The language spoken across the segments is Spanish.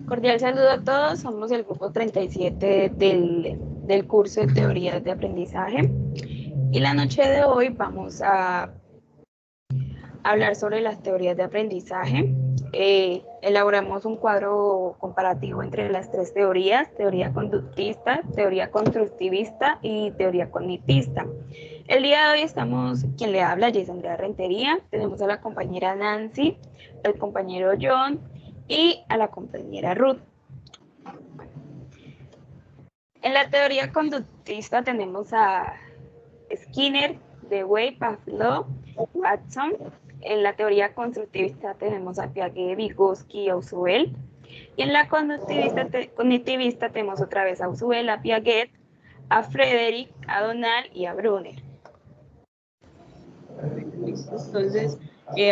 Cordial saludo a todos, somos el grupo 37 del curso de teorías de aprendizaje y la noche de hoy vamos a hablar sobre las teorías de aprendizaje. Elaboramos un cuadro comparativo entre las tres teorías, teoría conductista, teoría constructivista y teoría cognitivista. El día de hoy estamos, quien le habla, Jess Andrea Rentería, tenemos a la compañera Nancy, al compañero John y a la compañera Ruth. En la teoría conductista tenemos a Skinner, Dewey, Pavlov, Watson. En la teoría constructivista tenemos a Piaget, Vygotsky y Ausubel. Y en la cognitivista tenemos otra vez a Ausubel, a Piaget, a Frederick, a Donald y a Brunner. Listo. Entonces,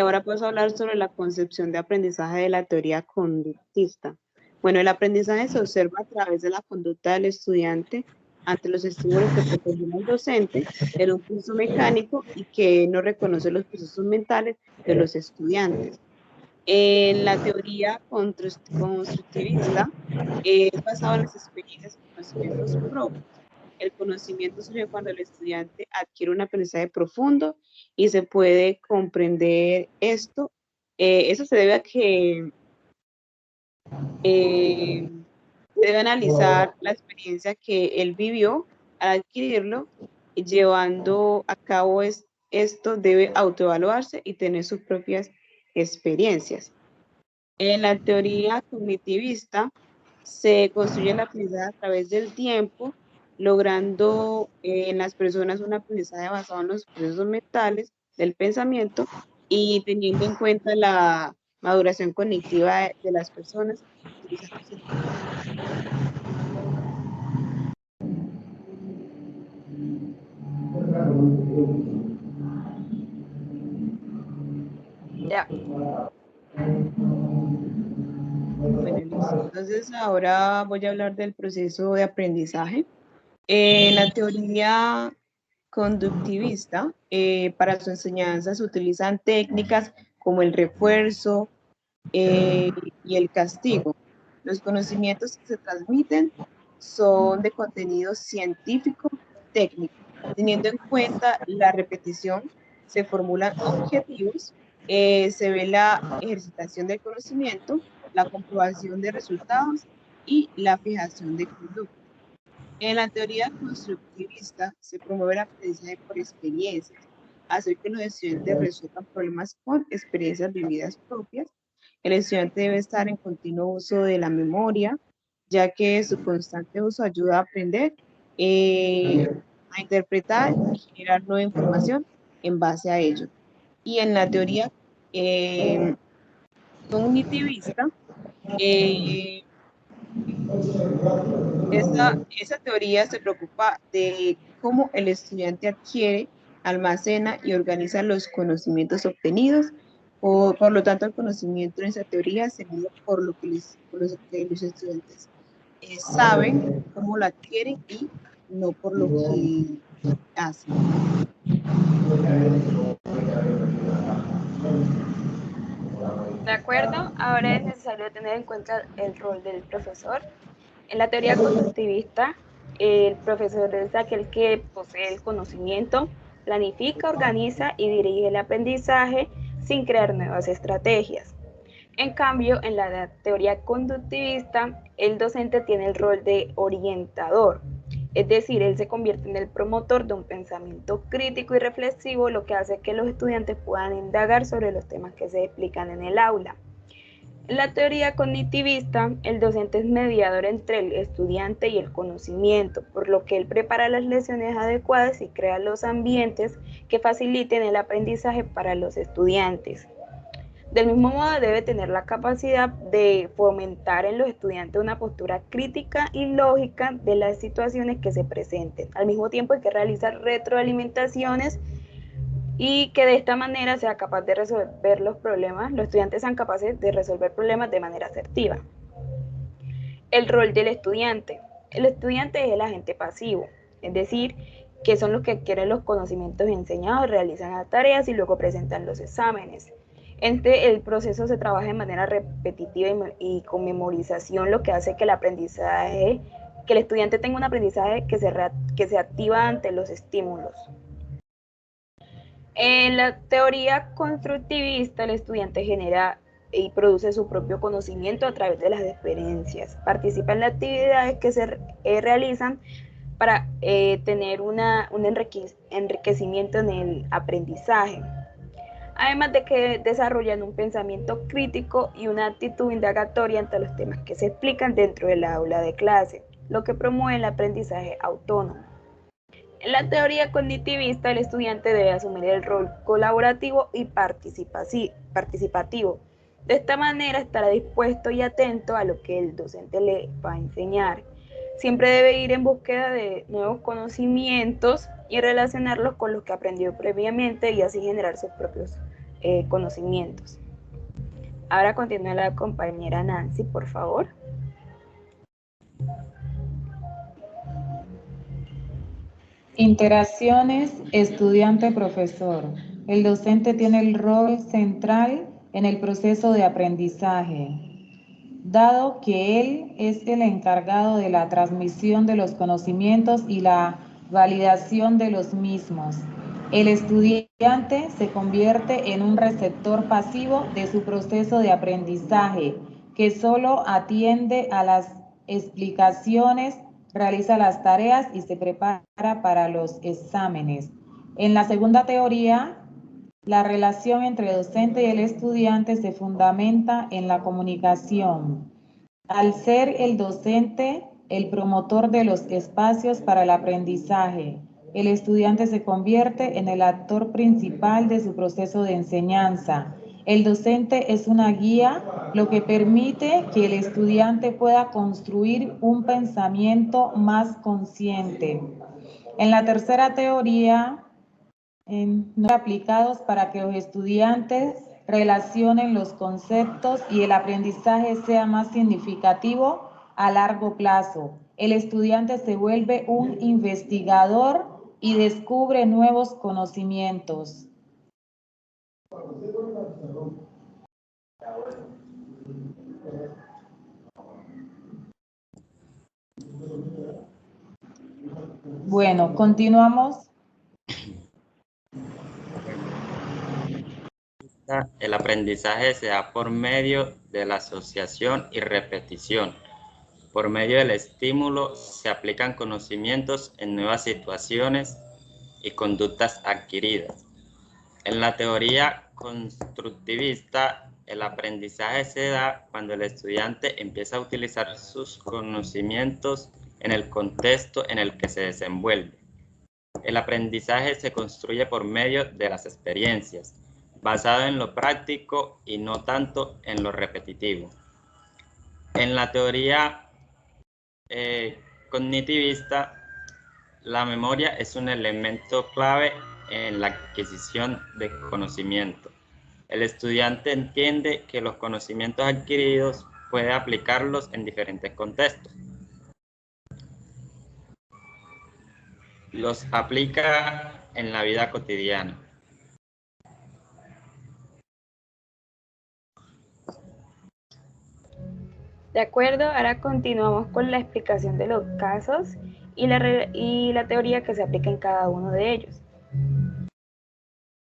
ahora paso a hablar sobre la concepción de aprendizaje de la teoría conductista. Bueno, el aprendizaje se observa a través de la conducta del estudiante ante los estímulos que proporciona el docente en un proceso mecánico y que no reconoce los procesos mentales de los estudiantes. En la teoría constructivista es basado en las experiencias y conocimientos propios. El conocimiento surge cuando el estudiante adquiere un aprendizaje profundo y se puede comprender esto. Eso se debe a que debe analizar la experiencia que él vivió al adquirirlo y llevando a cabo esto debe autoevaluarse y tener sus propias experiencias. En la teoría cognitivista se construye el aprendizaje a través del tiempo, logrando en las personas un aprendizaje basado en los procesos mentales del pensamiento y teniendo en cuenta la maduración cognitiva de las personas. Ya. Bueno, listo. Entonces ahora voy a hablar del proceso de aprendizaje. La teoría conductivista, para su enseñanza se utilizan técnicas como el refuerzo y el castigo. Los conocimientos que se transmiten son de contenido científico técnico. Teniendo en cuenta la repetición, se formulan objetivos, se ve la ejercitación del conocimiento, la comprobación de resultados y la fijación de conducta. En la teoría constructivista se promueve el aprendizaje por experiencias, hacer que los estudiantes resuelvan problemas con experiencias vividas propias. El estudiante debe estar en continuo uso de la memoria, ya que su constante uso ayuda a aprender, a interpretar y generar nueva información en base a ello. Y en la teoría cognitivista, eh, esa teoría se preocupa de cómo el estudiante adquiere, almacena y organiza los conocimientos obtenidos. Por lo tanto, el conocimiento en esa teoría se mide por lo que los estudiantes saben, cómo lo adquieren y no por lo que hacen. ¿De acuerdo? Ahora es necesario tener en cuenta el rol del profesor. En la teoría conductivista, el profesor es aquel que posee el conocimiento, planifica, organiza y dirige el aprendizaje sin crear nuevas estrategias. En cambio, en la teoría conductivista, el docente tiene el rol de orientador, es decir, él se convierte en el promotor de un pensamiento crítico y reflexivo, lo que hace que los estudiantes puedan indagar sobre los temas que se explican en el aula. En la teoría cognitivista, el docente es mediador entre el estudiante y el conocimiento, por lo que él prepara las lecciones adecuadas y crea los ambientes que faciliten el aprendizaje para los estudiantes. Del mismo modo, debe tener la capacidad de fomentar en los estudiantes una postura crítica y lógica de las situaciones que se presenten. Al mismo tiempo, hay que realizar retroalimentaciones y que de esta manera sea capaz de resolver los problemas, los estudiantes sean capaces de resolver problemas de manera asertiva. El rol del estudiante. El estudiante es el agente pasivo, es decir, que son los que adquieren los conocimientos enseñados, realizan las tareas y luego presentan los exámenes. El proceso se trabaja de manera repetitiva y con memorización, lo que hace que que el estudiante tenga un aprendizaje que se activa ante los estímulos. En la teoría constructivista, el estudiante genera y produce su propio conocimiento a través de las experiencias. Participa en las actividades que se realizan para tener un enriquecimiento en el aprendizaje. Además de que desarrollan un pensamiento crítico y una actitud indagatoria ante los temas que se explican dentro del aula de clase, lo que promueve el aprendizaje autónomo. En la teoría cognitivista, el estudiante debe asumir el rol colaborativo y participativo. De esta manera estará dispuesto y atento a lo que el docente le va a enseñar. Siempre debe ir en búsqueda de nuevos conocimientos y relacionarlos con los que aprendió previamente y así generar sus propios conocimientos. Ahora continúa la compañera Nancy, por favor. Interacciones estudiante-profesor. El docente tiene el rol central en el proceso de aprendizaje, dado que él es el encargado de la transmisión de los conocimientos y la validación de los mismos. El estudiante se convierte en un receptor pasivo de su proceso de aprendizaje, que solo atiende a las explicaciones, realiza las tareas y se prepara para los exámenes. En la segunda teoría, la relación entre el docente y el estudiante se fundamenta en la comunicación. Al ser el docente el promotor de los espacios para el aprendizaje, el estudiante se convierte en el actor principal de su proceso de enseñanza. El docente es una guía, lo que permite que el estudiante pueda construir un pensamiento más consciente. En la tercera teoría, no aplicados para que los estudiantes relacionen los conceptos y el aprendizaje sea más significativo a largo plazo. El estudiante se vuelve un investigador y descubre nuevos conocimientos. Bueno, continuamos. El aprendizaje se da por medio de la asociación y repetición. Por medio del estímulo se aplican conocimientos en nuevas situaciones y conductas adquiridas. En la teoría constructivista, el aprendizaje se da cuando el estudiante empieza a utilizar sus conocimientos en el contexto en el que se desenvuelve. El aprendizaje se construye por medio de las experiencias, basado en lo práctico y no tanto en lo repetitivo. En la teoría cognitivista, la memoria es un elemento clave en la adquisición de conocimiento. El estudiante entiende que los conocimientos adquiridos puede aplicarlos en diferentes contextos. Los aplica en la vida cotidiana. De acuerdo, ahora continuamos con la explicación de los casos y la teoría que se aplica en cada uno de ellos.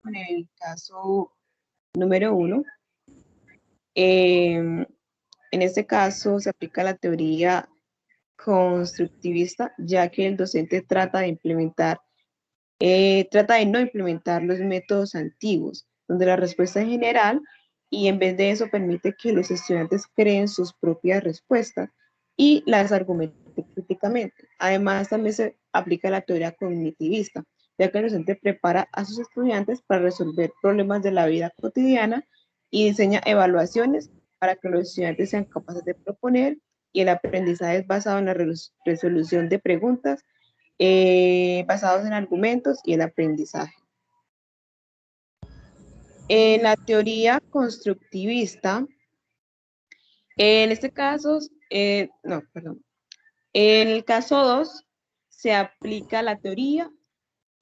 En el caso número 1, en este caso se aplica la teoría constructivista, ya que el docente trata de no implementar los métodos antiguos, donde la respuesta es general y en vez de eso permite que los estudiantes creen sus propias respuestas y las argumenten críticamente. Además, también se aplica la teoría cognitivista, ya que el docente prepara a sus estudiantes para resolver problemas de la vida cotidiana y diseña evaluaciones para que los estudiantes sean capaces de proponer, y el aprendizaje es basado en la resolución de preguntas basados en argumentos y el aprendizaje. En la teoría constructivista, en este caso, en el caso 2 se aplica la teoría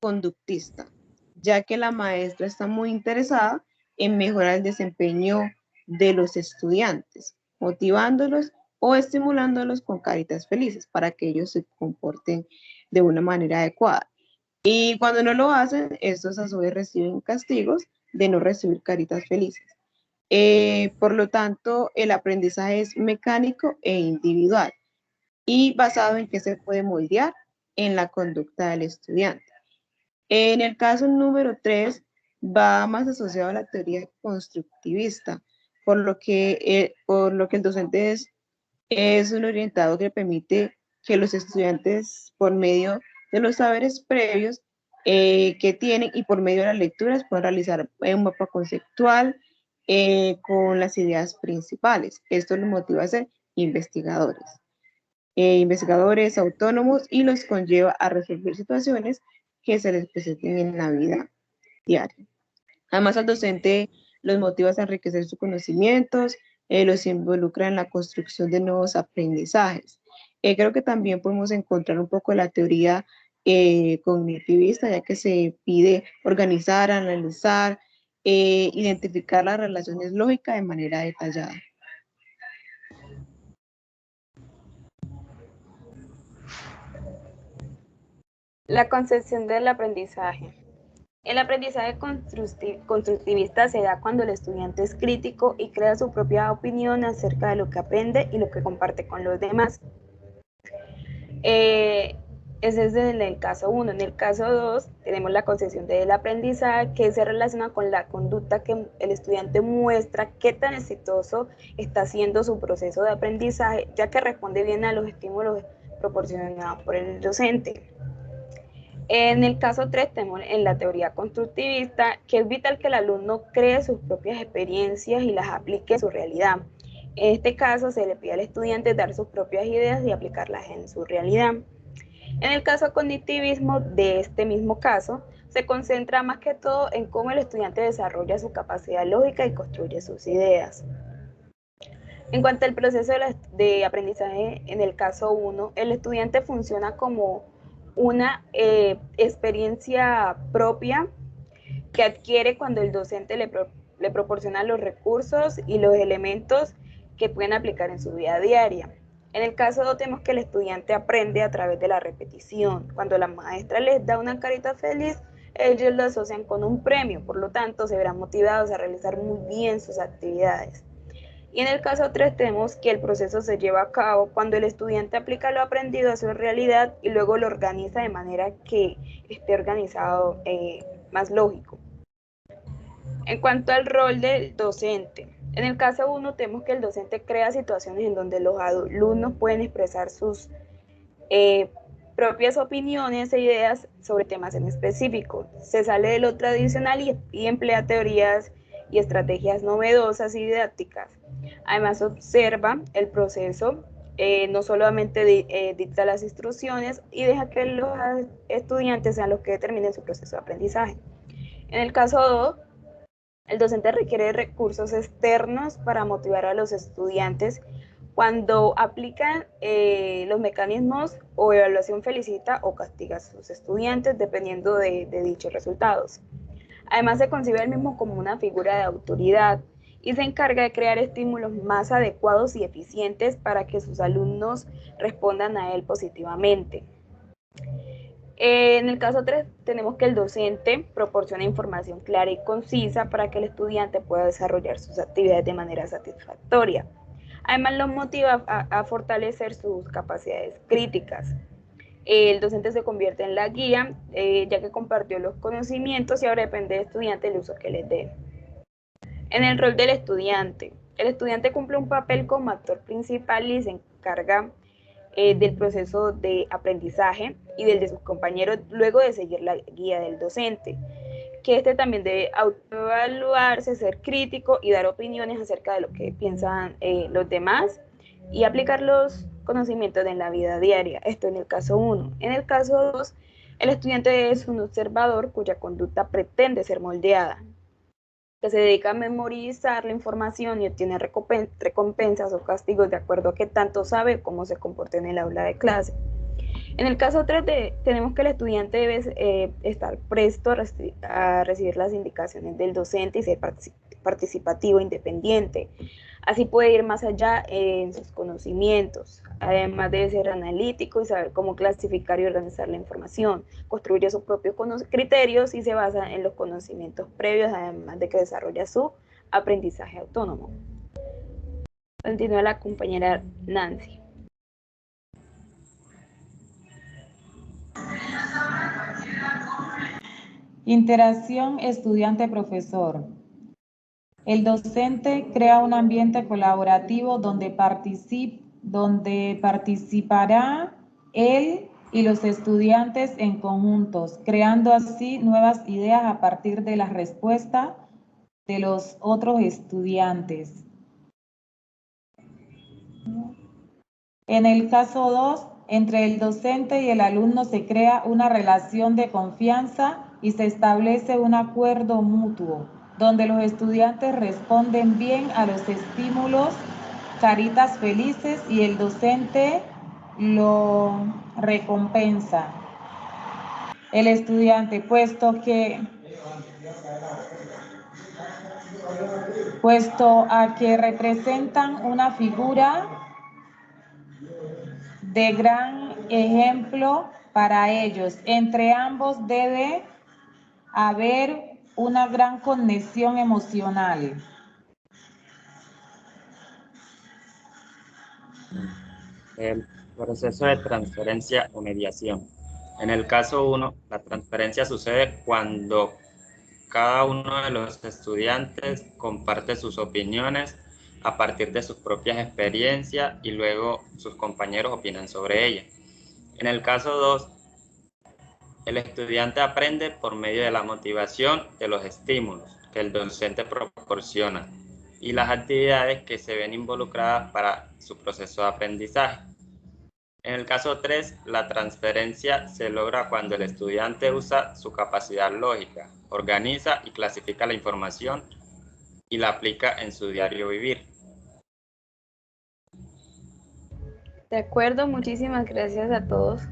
conductista, ya que la maestra está muy interesada en mejorar el desempeño de los estudiantes, motivándolos o estimulándolos con caritas felices para que ellos se comporten de una manera adecuada. Y cuando no lo hacen, estos a su vez reciben castigos de no recibir caritas felices. Por lo tanto, el aprendizaje es mecánico e individual y basado en que se puede moldear en la conducta del estudiante. En el caso número 3, va más asociado a la teoría constructivista, por lo que el docente es un orientador que permite que los estudiantes, por medio de los saberes previos que tienen y por medio de las lecturas, puedan realizar un mapa conceptual con las ideas principales. Esto los motiva a ser investigadores. Investigadores autónomos y los conlleva a resolver situaciones que se les presenten en la vida diaria. Además, al docente los motiva a enriquecer sus conocimientos, los involucra en la construcción de nuevos aprendizajes. Creo que también podemos encontrar un poco la teoría cognitivista, ya que se pide organizar, analizar, identificar las relaciones lógicas de manera detallada. La concepción del aprendizaje. El aprendizaje constructivista se da cuando el estudiante es crítico y crea su propia opinión acerca de lo que aprende y lo que comparte con los demás. Ese es en el caso 1. En el caso 2 tenemos la concepción del aprendizaje, que se relaciona con la conducta que el estudiante muestra, qué tan exitoso está haciendo su proceso de aprendizaje, ya que responde bien a los estímulos proporcionados por el docente. En el caso 3 tenemos en la teoría constructivista, que es vital que el alumno cree sus propias experiencias y las aplique en su realidad. En este caso se le pide al estudiante dar sus propias ideas y aplicarlas en su realidad. En el caso cognitivismo de este mismo caso, se concentra más que todo en cómo el estudiante desarrolla su capacidad lógica y construye sus ideas. En cuanto al proceso de aprendizaje, en el caso 1, el estudiante funciona como una experiencia propia que adquiere cuando el docente le proporciona los recursos y los elementos que pueden aplicar en su vida diaria. En el caso 2 tenemos que el estudiante aprende a través de la repetición. Cuando la maestra les da una carita feliz, ellos lo asocian con un premio, por lo tanto se verán motivados a realizar muy bien sus actividades. Y en el caso 3 tenemos que el proceso se lleva a cabo cuando el estudiante aplica lo aprendido a su realidad y luego lo organiza de manera que esté organizado más lógico. En cuanto al rol del docente, en el caso 1 tenemos que el docente crea situaciones en donde los alumnos pueden expresar sus propias opiniones e ideas sobre temas en específico. Se sale de lo tradicional y emplea teorías y estrategias novedosas y didácticas. Además observa el proceso, no solamente dicta las instrucciones y deja que los estudiantes sean los que determinen su proceso de aprendizaje. En el caso 2, el docente requiere recursos externos para motivar a los estudiantes. Cuando aplican los mecanismos o evaluación felicita o castiga a sus estudiantes dependiendo de dichos resultados. Además se concibe el mismo como una figura de autoridad y se encarga de crear estímulos más adecuados y eficientes para que sus alumnos respondan a él positivamente. En el caso 3 tenemos que el docente proporciona información clara y concisa para que el estudiante pueda desarrollar sus actividades de manera satisfactoria. Además lo motiva a fortalecer sus capacidades críticas. El docente se convierte en la guía, ya que compartió los conocimientos y ahora depende del estudiante el uso que les dé. En el rol del estudiante, el estudiante cumple un papel como actor principal y se encarga del proceso de aprendizaje y del de sus compañeros luego de seguir la guía del docente, que este también debe autoevaluarse, ser crítico y dar opiniones acerca de lo que piensan los demás y aplicar los conocimientos en la vida diaria. Esto en el caso 1. En el caso 2, el estudiante es un observador cuya conducta pretende ser moldeada, que se dedica a memorizar la información y obtiene recompensas o castigos de acuerdo a qué tanto sabe cómo se comporta en el aula de clase. En el caso 3 tenemos que el estudiante debe estar presto a recibir las indicaciones del docente y ser participativo, independiente. Así puede ir más allá en sus conocimientos. Además debe ser analítico y saber cómo clasificar y organizar la información. Construye sus propios criterios y se basa en los conocimientos previos, además de que desarrolla su aprendizaje autónomo. Continúa la compañera Nancy. Interacción estudiante-profesor. El docente crea un ambiente colaborativo donde participará él y los estudiantes en conjuntos, creando así nuevas ideas a partir de las respuestas de los otros estudiantes. En el caso 2, entre el docente y el alumno se crea una relación de confianza y se establece un acuerdo mutuo, donde los estudiantes responden bien a los estímulos, caritas felices, y el docente lo recompensa. El estudiante, puesto a que representan una figura de gran ejemplo para ellos. Entre ambos debe haber una gran conexión emocional. El proceso de transferencia o mediación. En el caso 1, la transferencia sucede cuando cada uno de los estudiantes comparte sus opiniones a partir de sus propias experiencias y luego sus compañeros opinan sobre ellas. En el caso 2, el estudiante aprende por medio de la motivación de los estímulos que el docente proporciona y las actividades que se ven involucradas para su proceso de aprendizaje. En el caso 3, la transferencia se logra cuando el estudiante usa su capacidad lógica, organiza y clasifica la información y la aplica en su diario vivir. De acuerdo, muchísimas gracias a todos